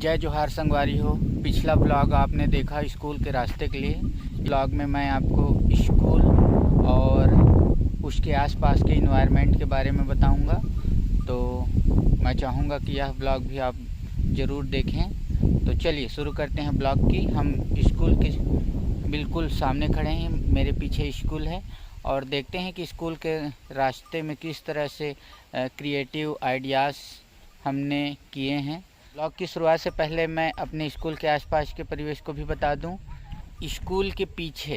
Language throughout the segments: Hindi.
जय जोहार संगवारी हो। पिछला ब्लॉग आपने देखा स्कूल के रास्ते के लिए। ब्लॉग में मैं आपको स्कूल और उसके आसपास के इन्वायरमेंट के बारे में बताऊंगा, तो मैं चाहूँगा कि यह ब्लॉग भी आप ज़रूर देखें। तो चलिए शुरू करते हैं ब्लॉग की। हम स्कूल के बिल्कुल सामने खड़े हैं, मेरे पीछे स्कूल है और देखते हैं कि स्कूल के रास्ते में किस तरह से क्रिएटिव आइडियाज़ हमने किए हैं। ब्लॉग की शुरुआत से पहले मैं अपने स्कूल के आसपास के परिवेश को भी बता दूं। स्कूल के पीछे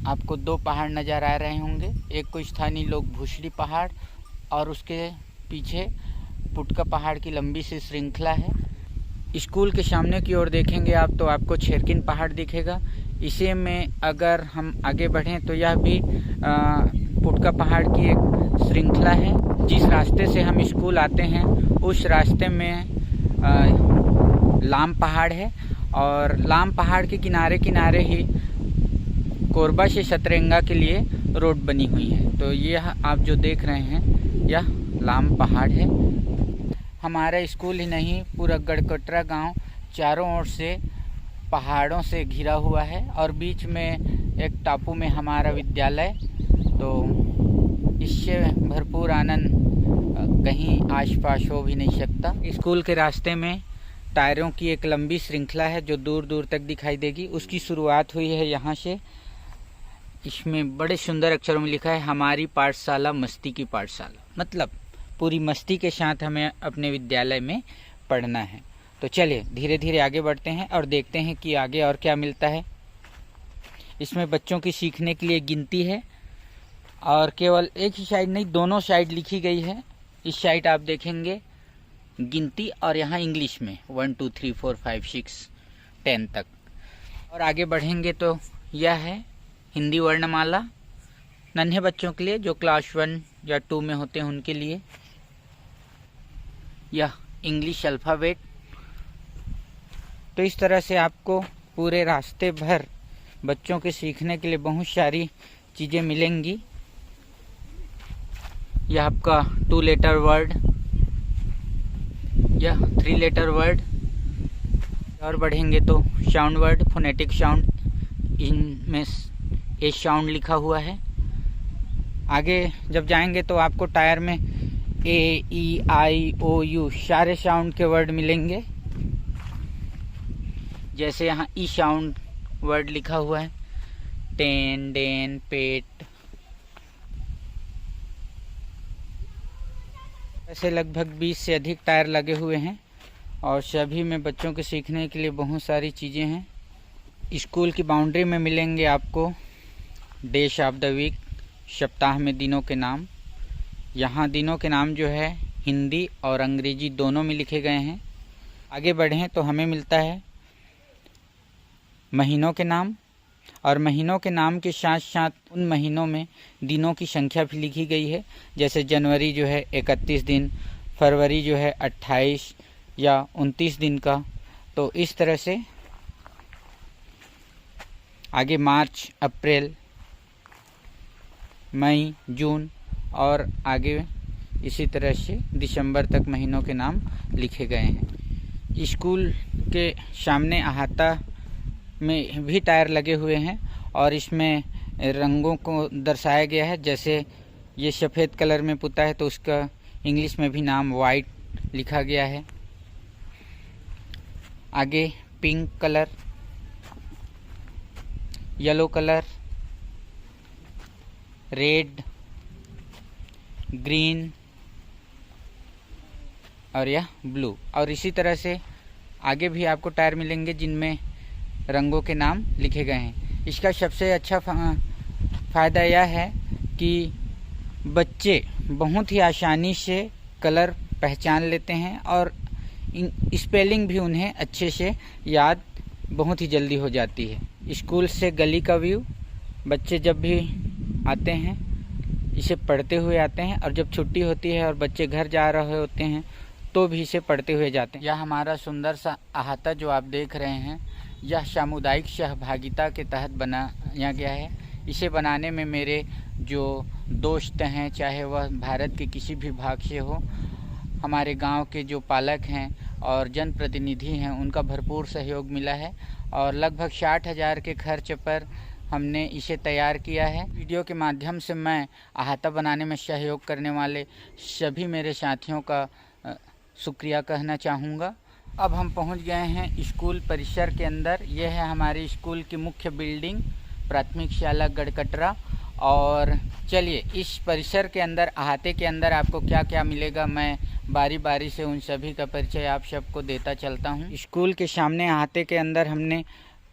आपको दो पहाड़ नज़र आ रहे होंगे, एक को स्थानीय लोग भूसड़ी पहाड़ और उसके पीछे पुटका पहाड़ की लंबी सी श्रृंखला है। स्कूल के सामने की ओर देखेंगे आप तो आपको छेरकिन पहाड़ दिखेगा। इसे में अगर हम आगे बढ़ें तो यह भी पुटका पहाड़ की एक श्रृंखला है। जिस रास्ते से हम स्कूल आते हैं उस रास्ते में लाम पहाड़ है और लाम पहाड़ के किनारे किनारे ही कोरबा से शतरंगा के लिए रोड बनी हुई है। तो यह आप जो देख रहे हैं यह लाम पहाड़ है। हमारा स्कूल ही नहीं, पूरा गढ़कटरा गांव चारों ओर से पहाड़ों से घिरा हुआ है और बीच में एक टापू में हमारा विद्यालय। तो इससे भरपूर आनंद कहीं आसपास हो भी नहीं सकता। स्कूल के रास्ते में टायरों की एक लंबी श्रृंखला है जो दूर दूर तक दिखाई देगी। उसकी शुरुआत हुई है यहाँ से। इसमें बड़े सुंदर अक्षरों में लिखा है हमारी पाठशाला मस्ती की पाठशाला, मतलब पूरी मस्ती के साथ हमें अपने विद्यालय में पढ़ना है। तो चलिए धीरे धीरे आगे बढ़ते हैं और देखते हैं कि आगे और क्या मिलता है। इसमें बच्चों की सीखने के लिए गिनती है और केवल एक ही साइड नहीं, दोनों साइड लिखी गई है। इस साइड आप देखेंगे गिनती और यहाँ इंग्लिश में 1 2 3 4 5 6 10 तक। और आगे बढ़ेंगे तो यह है हिंदी वर्णमाला, नन्हे बच्चों के लिए जो क्लास 1 या 2 में होते हैं उनके लिए। यह इंग्लिश अल्फ़ाबेट। तो इस तरह से आपको पूरे रास्ते भर बच्चों के सीखने के लिए बहुत सारी चीज़ें मिलेंगी। यह आपका 2 लेटर वर्ड, यह 3 लेटर वर्ड। और बढ़ेंगे तो साउंड वर्ड, फोनेटिक साउंड, इनमें ए साउंड लिखा हुआ है। आगे जब जाएंगे तो आपको टायर में ए ई आई ओ यू सारे साउंड के वर्ड मिलेंगे। जैसे यहाँ ई साउंड वर्ड लिखा हुआ है, टेन, डेन, पेट। ऐसे लगभग 20 से अधिक टायर लगे हुए हैं और सभी में बच्चों के सीखने के लिए बहुत सारी चीज़ें हैं। स्कूल की बाउंड्री में मिलेंगे आपको डेज ऑफ द वीक, सप्ताह में दिनों के नाम। यहाँ दिनों के नाम जो है हिंदी और अंग्रेजी दोनों में लिखे गए हैं। आगे बढ़ें तो हमें मिलता है महीनों के नाम और महीनों के नाम के साथ साथ उन महीनों में दिनों की संख्या भी लिखी गई है। जैसे जनवरी जो है 31 दिन, फरवरी जो है 28 या 29 दिन का। तो इस तरह से आगे मार्च, अप्रैल, मई, जून और आगे इसी तरह से दिसंबर तक महीनों के नाम लिखे गए हैं। स्कूल के सामने अहाता में भी टायर लगे हुए हैं और इसमें रंगों को दर्शाया गया है। जैसे ये सफ़ेद कलर में पुता है तो उसका इंग्लिश में भी नाम वाइट लिखा गया है। आगे pink colour, yellow colour, red, green और यह ब्लू। और इसी तरह से आगे भी आपको टायर मिलेंगे जिनमें रंगों के नाम लिखे गए हैं। इसका सबसे अच्छा फ़ायदा यह है कि बच्चे बहुत ही आसानी से कलर पहचान लेते हैं और स्पेलिंग भी उन्हें अच्छे से याद बहुत ही जल्दी हो जाती है। स्कूल से गली का व्यू, बच्चे जब भी आते हैं इसे पढ़ते हुए आते हैं और जब छुट्टी होती है और बच्चे घर जा रहे होते हैं तो भी इसे पढ़ते हुए जाते हैं। यह हमारा सुंदर सा अहाता जो आप देख रहे हैं यह सामुदायिक सहभागिता के तहत बनाया गया है। इसे बनाने में मेरे जो दोस्त हैं, चाहे वह भारत के किसी भी भाग से हो, हमारे गांव के जो पालक हैं और जनप्रतिनिधि हैं उनका भरपूर सहयोग मिला है और लगभग 60,000 के खर्च पर हमने इसे तैयार किया है। वीडियो के माध्यम से मैं अहाता बनाने में सहयोग करने वाले सभी मेरे साथियों का शुक्रिया कहना चाहूँगा। अब हम पहुँच गए हैं स्कूल परिसर के अंदर। यह है हमारी स्कूल की मुख्य बिल्डिंग, प्राथमिक शाला गढ़कटरा। और चलिए इस परिसर के अंदर, अहाते के अंदर आपको क्या क्या मिलेगा, मैं बारी बारी से उन सभी का परिचय आप सबको देता चलता हूँ। स्कूल के सामने अहाते के अंदर हमने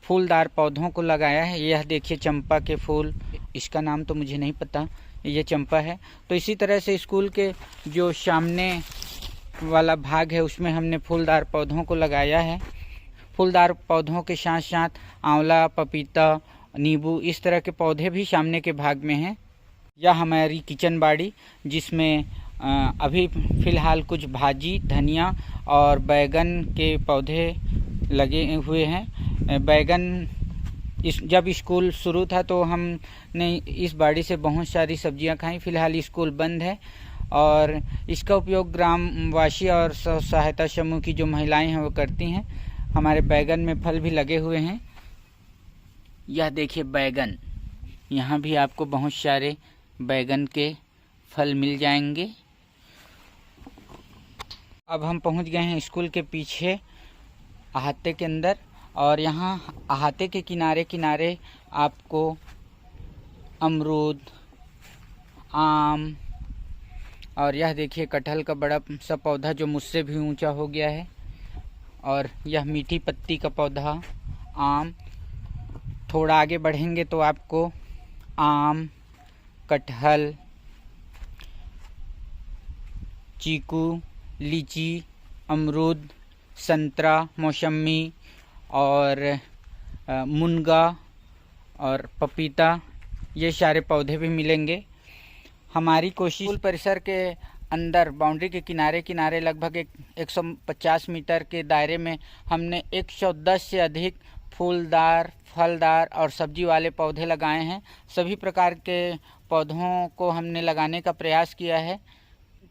फूलदार पौधों को लगाया है। यह देखिए चंपा के फूल, इसका नाम तो मुझे नहीं पता, ये चंपा है। तो इसी तरह से स्कूल के जो सामने वाला भाग है उसमें हमने फूलदार पौधों को लगाया है। फूलदार पौधों के साथ साथ आंवला, पपीता, नींबू, इस तरह के पौधे भी सामने के भाग में हैं। यह हमारी किचन बाड़ी, जिसमें अभी फ़िलहाल कुछ भाजी, धनिया और बैगन के पौधे लगे हुए हैं। बैगन जब स्कूल शुरू था तो हमने इस बाड़ी से बहुत सारी सब्जियां खाई। फ़िलहाल स्कूल बंद है और इसका उपयोग ग्रामवासी और स्व सहायता समूह की जो महिलाएं हैं वो करती हैं। हमारे बैगन में फल भी लगे हुए हैं। यह देखिए बैगन, यहाँ भी आपको बहुत सारे बैगन के फल मिल जाएंगे। अब हम पहुँच गए हैं स्कूल के पीछे अहाते के अंदर और यहाँ अहाते के किनारे किनारे आपको अमरूद, आम और यह देखिए कटहल का बड़ा सा पौधा जो मुझसे भी ऊंचा हो गया है, और यह मीठी पत्ती का पौधा आम। थोड़ा आगे बढ़ेंगे तो आपको आम, कटहल, चीकू, लीची, अमरूद, संतरा, मौसमी और मुनगा और पपीता, ये सारे पौधे भी मिलेंगे। हमारी कोशिश स्कूल परिसर के अंदर बाउंड्री के किनारे किनारे लगभग 150 मीटर के दायरे में हमने 110 से अधिक फूलदार, फलदार और सब्जी वाले पौधे लगाए हैं। सभी प्रकार के पौधों को हमने लगाने का प्रयास किया है।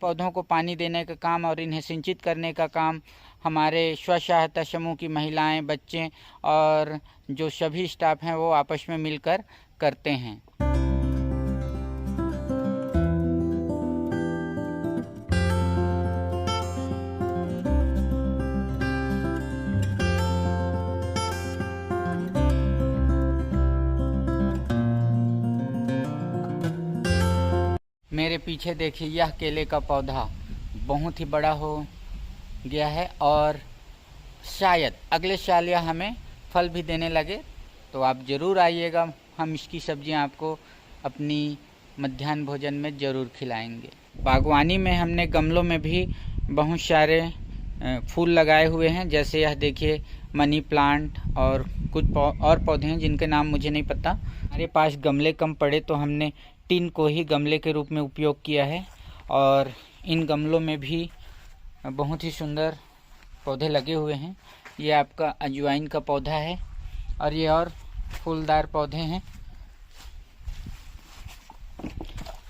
पौधों को पानी देने का काम और इन्हें सिंचित करने का काम हमारे स्व सहायता समूह की महिलाएं, बच्चे और जो सभी स्टाफ हैं वो आपस में मिलकर करते हैं। मेरे पीछे देखिए यह केले का पौधा बहुत ही बड़ा हो गया है और शायद अगले साल यह हमें फल भी देने लगे, तो आप ज़रूर आइएगा। हम इसकी सब्जियां आपको अपनी मध्याह्न भोजन में ज़रूर खिलाएंगे। बागवानी में हमने गमलों में भी बहुत सारे फूल लगाए हुए हैं, जैसे यह देखिए मनी प्लांट और कुछ और पौधे हैं जिनके नाम मुझे नहीं पता। हमारे पास गमले कम पड़े तो हमने टिन को ही गमले के रूप में उपयोग किया है और इन गमलों में भी बहुत ही सुंदर पौधे लगे हुए हैं। ये आपका अजवाइन का पौधा है और ये और फूलदार पौधे हैं।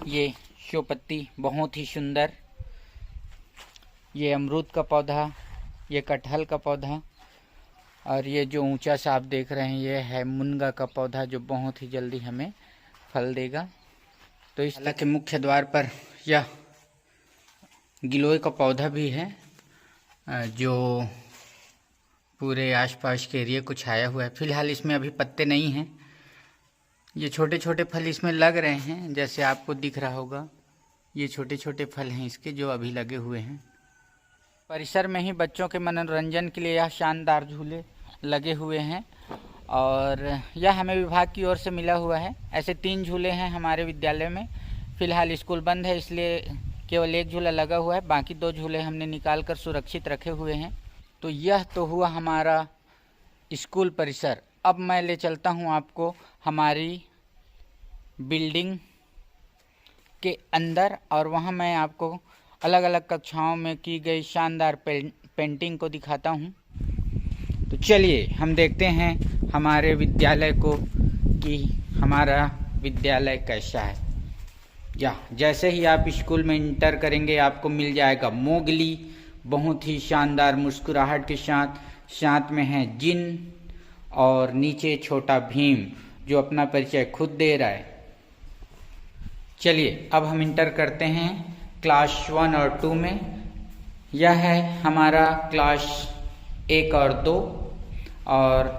ये शो पत्ती बहुत ही सुंदर, ये अमरूद का पौधा, ये कटहल का पौधा और ये जो ऊंचा सा आप देख रहे हैं ये है मुनगा का पौधा जो बहुत ही जल्दी हमें फल देगा। तो इस के मुख्य द्वार पर यह गिलोय का पौधा भी है जो पूरे आसपास के एरिया को छाया हुआ है। फिलहाल इसमें अभी पत्ते नहीं हैं। ये छोटे छोटे फल इसमें लग रहे हैं, जैसे आपको दिख रहा होगा। ये छोटे छोटे फल हैं इसके जो अभी लगे हुए हैं। परिसर में ही बच्चों के मनोरंजन के लिए यह शानदार झूले लगे हुए हैं और यह हमें विभाग की ओर से मिला हुआ है। ऐसे 3 झूले हैं हमारे विद्यालय में। फ़िलहाल स्कूल बंद है इसलिए केवल 1 झूला लगा हुआ है, बाकी 2 झूले हमने निकाल कर सुरक्षित रखे हुए हैं। तो यह तो हुआ हमारा स्कूल परिसर। अब मैं ले चलता हूँ आपको हमारी बिल्डिंग के अंदर और वहाँ मैं आपको अलग अलग कक्षाओं में की गई शानदार पेंटिंग को दिखाता हूँ। तो चलिए हम देखते हैं हमारे विद्यालय को कि हमारा विद्यालय कैसा है। या जैसे ही आप स्कूल में इंटर करेंगे आपको मिल जाएगा मोगली बहुत ही शानदार मुस्कुराहट के साथ में है जिन और नीचे छोटा भीम जो अपना परिचय खुद दे रहा है। चलिए अब हम इंटर करते हैं क्लास 1 और 2 में। यह है हमारा क्लास 1 और 2 और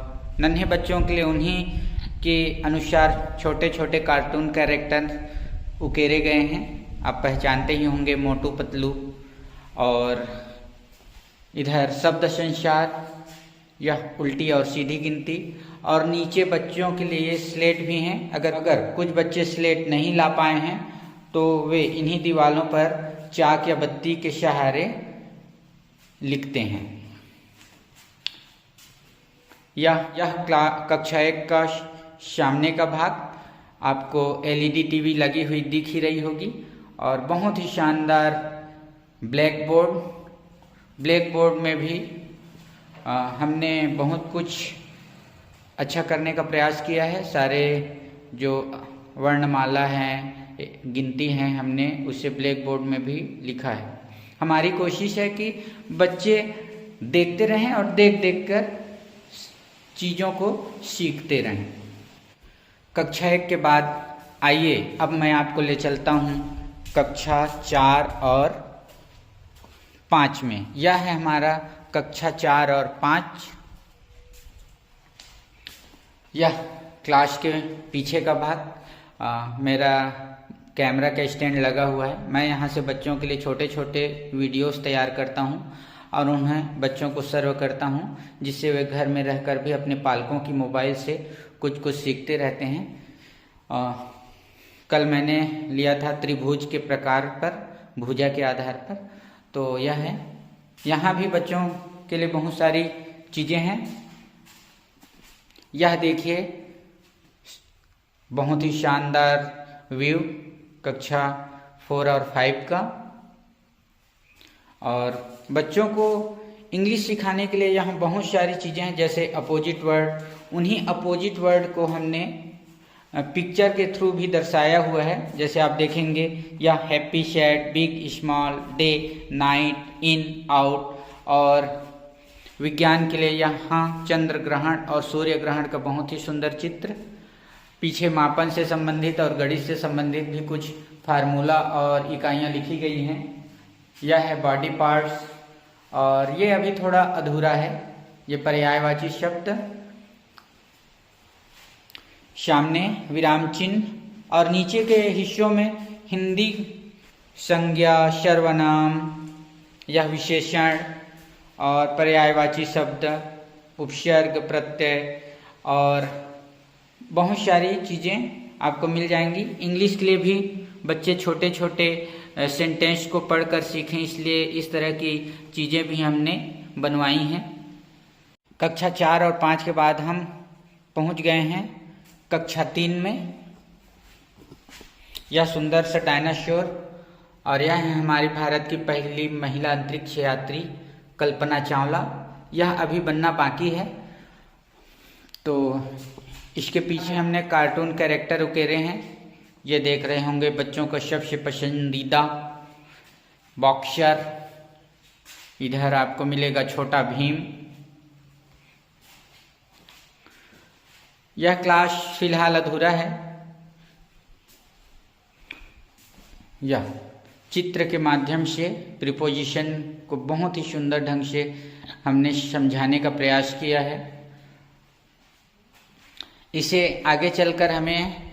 नन्हे बच्चों के लिए उन्हीं के अनुसार छोटे छोटे कार्टून कैरेक्टर उकेरे गए हैं। आप पहचानते ही होंगे मोटू पतलू। और इधर शब्द संसार, यह उल्टी और सीधी गिनती, और नीचे बच्चों के लिए स्लेट भी हैं। अगर कुछ बच्चे स्लेट नहीं ला पाए हैं तो वे इन्हीं दीवालों पर चाक या बत्ती के सहारे लिखते हैं। यह कक्षा 1 का सामने का भाग। आपको LED टीवी लगी हुई दिख ही रही होगी और बहुत ही शानदार ब्लैक बोर्ड में भी हमने बहुत कुछ अच्छा करने का प्रयास किया है। सारे जो वर्णमाला हैं, गिनती हैं, हमने उसे ब्लैक बोर्ड में भी लिखा है। हमारी कोशिश है कि बच्चे देखते रहें और देख कर चीज़ों को सीखते रहें। कक्षा 1 के बाद आइए अब मैं आपको ले चलता हूँ कक्षा 4 और 5 में। यह है हमारा कक्षा 4 और 5। यह क्लास के पीछे का भाग। मेरा कैमरा का स्टैंड लगा हुआ है। मैं यहाँ से बच्चों के लिए छोटे छोटे वीडियोस तैयार करता हूँ और उन्हें बच्चों को सर्व करता हूँ, जिससे वे घर में रहकर भी अपने पालकों की मोबाइल से कुछ सीखते रहते हैं। कल मैंने लिया था त्रिभुज के प्रकार पर, भुजा के आधार पर। तो यह है, यहाँ भी बच्चों के लिए बहुत सारी चीज़ें हैं। यह देखिए बहुत ही शानदार व्यू कक्षा 4 और 5 का। और बच्चों को इंग्लिश सिखाने के लिए यहाँ बहुत सारी चीज़ें हैं, जैसे अपोजिट वर्ड। उन्हीं अपोजिट वर्ड को हमने पिक्चर के थ्रू भी दर्शाया हुआ है। जैसे आप देखेंगे यह happy, sad, big, small, day, night, in, out. और विज्ञान के लिए यहाँ चंद्र ग्रहण और सूर्य ग्रहण का बहुत ही सुंदर चित्र। पीछे मापन से संबंधित और गणित से संबंधित भी कुछ फार्मूला और इकाइयाँ लिखी गई हैं। यह है बॉडी पार्ट्स और ये अभी थोड़ा अधूरा है, ये पर्यायवाची शब्द। सामने विराम चिन्ह और नीचे के हिस्सों में हिंदी संज्ञा, सर्वनाम, यह विशेषण और पर्यायवाची शब्द, उपसर्ग, प्रत्यय और बहुत सारी चीज़ें आपको मिल जाएंगी। इंग्लिश के लिए भी बच्चे छोटे छोटे सेंटेंस को पढ़कर सीखें, इसलिए इस तरह की चीज़ें भी हमने बनवाई हैं। कक्षा 4 और 5 के बाद हम पहुंच गए हैं कक्षा 3 में। यह सुंदर सा डायनासोर और यह है हमारी भारत की पहली महिला अंतरिक्ष यात्री कल्पना चावला। यह अभी बनना बाकी है। तो इसके पीछे हमने कार्टून कैरेक्टर उकेरे हैं। ये देख रहे होंगे बच्चों का सबसे पसंदीदा बॉक्सर। इधर आपको मिलेगा छोटा भीम। यह क्लास फिलहाल अधूरा है। यह चित्र के माध्यम से प्रीपोजिशन को बहुत ही सुंदर ढंग से हमने समझाने का प्रयास किया है। इसे आगे चलकर हमें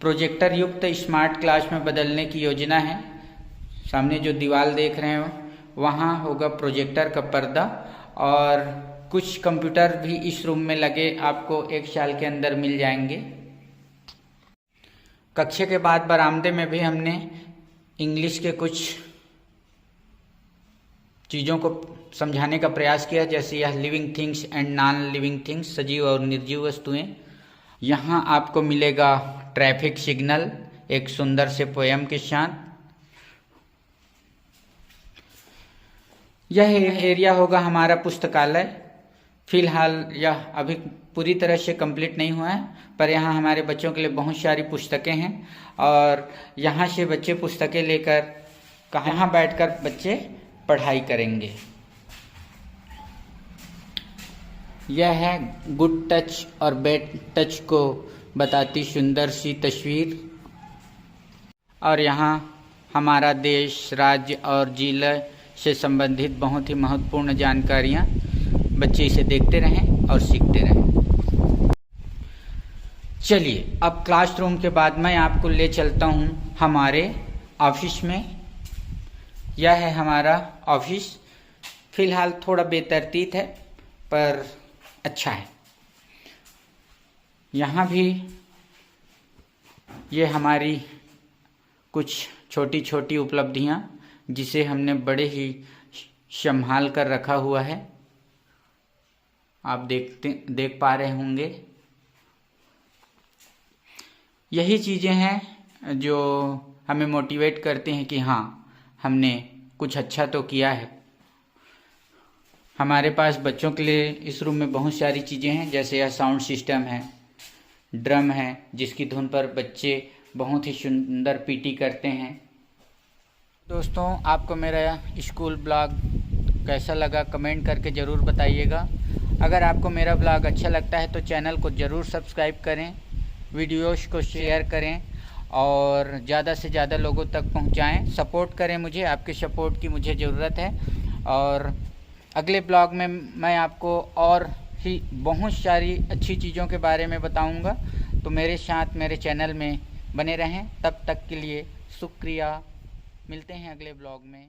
प्रोजेक्टर युक्त स्मार्ट क्लास में बदलने की योजना है। सामने जो दीवार देख रहे हैं वहाँ होगा प्रोजेक्टर का पर्दा और कुछ कंप्यूटर भी इस रूम में लगे आपको 1 साल के अंदर मिल जाएंगे। कक्षा के बाद बरामदे में भी हमने इंग्लिश के कुछ चीज़ों को समझाने का प्रयास किया, जैसे यह living things and non living things, सजीव और निर्जीव वस्तुएं। यहाँ आपको मिलेगा ट्रैफिक सिग्नल एक सुंदर से पोयम के साथ। यह एरिया होगा हमारा पुस्तकालय। फिलहाल यह अभी पूरी तरह से कंप्लीट नहीं हुआ है, पर यहाँ हमारे बच्चों के लिए बहुत सारी पुस्तकें हैं और यहाँ से बच्चे पुस्तकें लेकर कहाँ बैठकर बच्चे पढ़ाई करेंगे। यह है गुड टच और बैड टच को बताती सुंदर सी तस्वीर। और यहाँ हमारा देश, राज्य और जिला से संबंधित बहुत ही महत्वपूर्ण जानकारियाँ। बच्चे इसे देखते रहें और सीखते रहें। चलिए अब क्लासरूम के बाद मैं आपको ले चलता हूँ हमारे ऑफिस में। यह है हमारा ऑफिस। फिलहाल थोड़ा बेतरतीब है पर अच्छा है। यहाँ भी ये हमारी कुछ छोटी छोटी उपलब्धियाँ जिसे हमने बड़े ही संभाल कर रखा हुआ है, आप देख पा रहे होंगे। यही चीज़ें हैं जो हमें मोटिवेट करते हैं कि हाँ, हमने कुछ अच्छा तो किया है। हमारे पास बच्चों के लिए इस रूम में बहुत सारी चीज़ें हैं, जैसे यह साउंड सिस्टम है, ड्रम है जिसकी धुन पर बच्चे बहुत ही सुंदर पीटी करते हैं। दोस्तों, आपको मेरा स्कूल ब्लॉग कैसा लगा कमेंट करके ज़रूर बताइएगा। अगर आपको मेरा ब्लॉग अच्छा लगता है तो चैनल को ज़रूर सब्सक्राइब करें, वीडियोस को शेयर करें और ज़्यादा से ज़्यादा लोगों तक पहुंचाएं। सपोर्ट करें मुझे, आपके सपोर्ट की मुझे ज़रूरत है। और अगले ब्लॉग में मैं आपको और ही बहुत सारी अच्छी चीज़ों के बारे में बताऊंगा। तो मेरे साथ मेरे चैनल में बने रहें। तब तक के लिए शुक्रिया। मिलते हैं अगले ब्लॉग में।